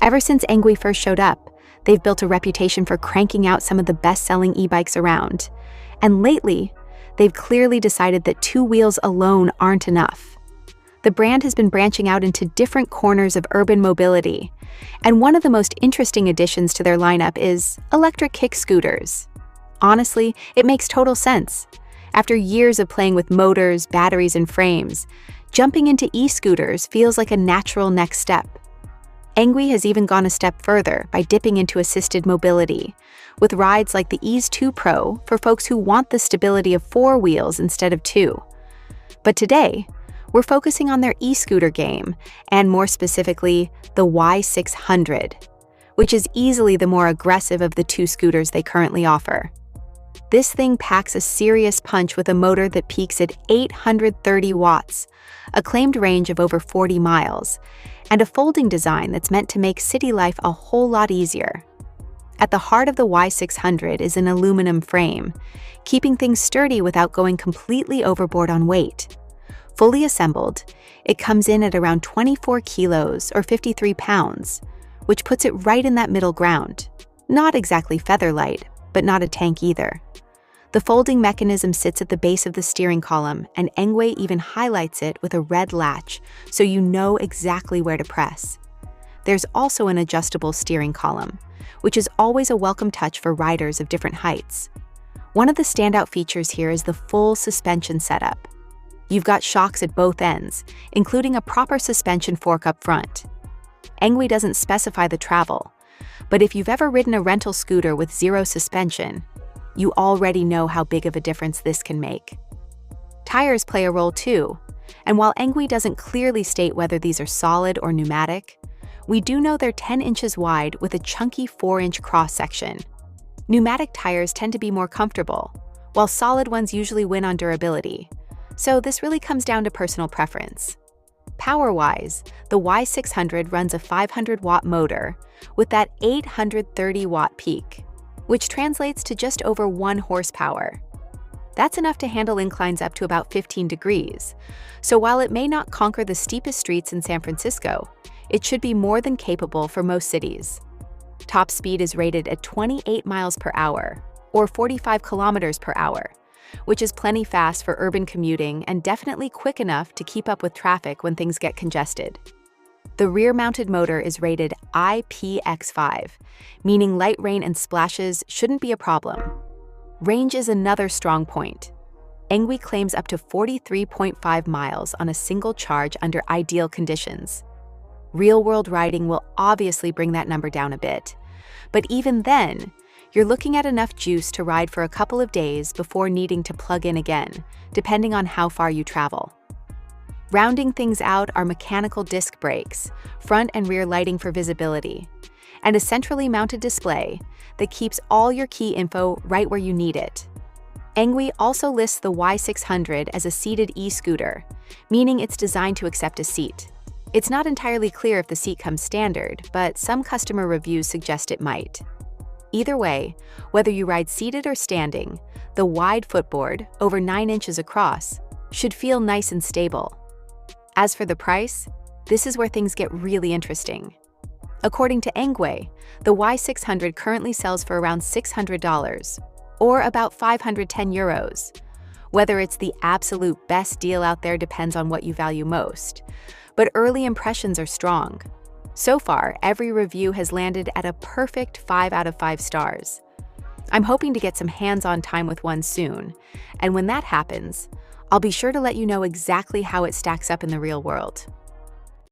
Ever since ENGWE first showed up, they've built a reputation for cranking out some of the best-selling e-bikes around. And lately, they've clearly decided that two wheels alone aren't enough. The brand has been branching out into different corners of urban mobility, and one of the most interesting additions to their lineup is electric kick scooters. Honestly, it makes total sense. After years of playing with motors, batteries, and frames, jumping into e-scooters feels like a natural next step. ENGWE has even gone a step further by dipping into assisted mobility, with rides like the EASE 2 Pro for folks who want the stability of 4 wheels instead of 2. But today, we're focusing on their e-scooter game, and more specifically, the Y600, which is easily the more aggressive of the two scooters they currently offer. This thing packs a serious punch with a motor that peaks at 830 watts, a claimed range of over 40 miles, and a folding design that's meant to make city life a whole lot easier. At the heart of the Y600 is an aluminum frame, keeping things sturdy without going completely overboard on weight. Fully assembled, it comes in at around 24 kilos or 53 pounds, which puts it right in that middle ground. Not exactly feather light, but not a tank either. The folding mechanism sits at the base of the steering column, and ENGWE even highlights it with a red latch so you know exactly where to press. There's also an adjustable steering column, which is always a welcome touch for riders of different heights. One of the standout features here is the full suspension setup. You've got shocks at both ends, including a proper suspension fork up front. ENGWE doesn't specify the travel, but if you've ever ridden a rental scooter with zero suspension, you already know how big of a difference this can make. Tires play a role too, and while ENGWE doesn't clearly state whether these are solid or pneumatic, we do know they're 10 inches wide with a chunky 4-inch cross-section. Pneumatic tires tend to be more comfortable, while solid ones usually win on durability, so this really comes down to personal preference. Power-wise, the Y600 runs a 500-watt motor with that 830-watt peak, which translates to just over 1 horsepower. That's enough to handle inclines up to about 15 degrees, so while it may not conquer the steepest streets in San Francisco, it should be more than capable for most cities. Top speed is rated at 28 miles per hour, or 45 kilometers per hour, which is plenty fast for urban commuting and definitely quick enough to keep up with traffic when things get congested. The rear-mounted motor is rated IPX5, meaning light rain and splashes shouldn't be a problem. Range is another strong point. ENGWE claims up to 43.5 miles on a single charge under ideal conditions. Real-world riding will obviously bring that number down a bit, but even then, you're looking at enough juice to ride for a couple of days before needing to plug in again, depending on how far you travel. Rounding things out are mechanical disc brakes, front and rear lighting for visibility, and a centrally mounted display that keeps all your key info right where you need it. ENGWE also lists the Y600 as a seated e-scooter, meaning it's designed to accept a seat. It's not entirely clear if the seat comes standard, but some customer reviews suggest it might. Either way, whether you ride seated or standing, the wide footboard, over 9 inches across, should feel nice and stable. As for the price, this is where things get really interesting. According to ENGWE, the Y600 currently sells for around $600, or about 510 euros. Whether it's the absolute best deal out there depends on what you value most, but early impressions are strong. So far, every review has landed at a perfect 5 out of 5 stars. I'm hoping to get some hands-on time with one soon, and when that happens, I'll be sure to let you know exactly how it stacks up in the real world.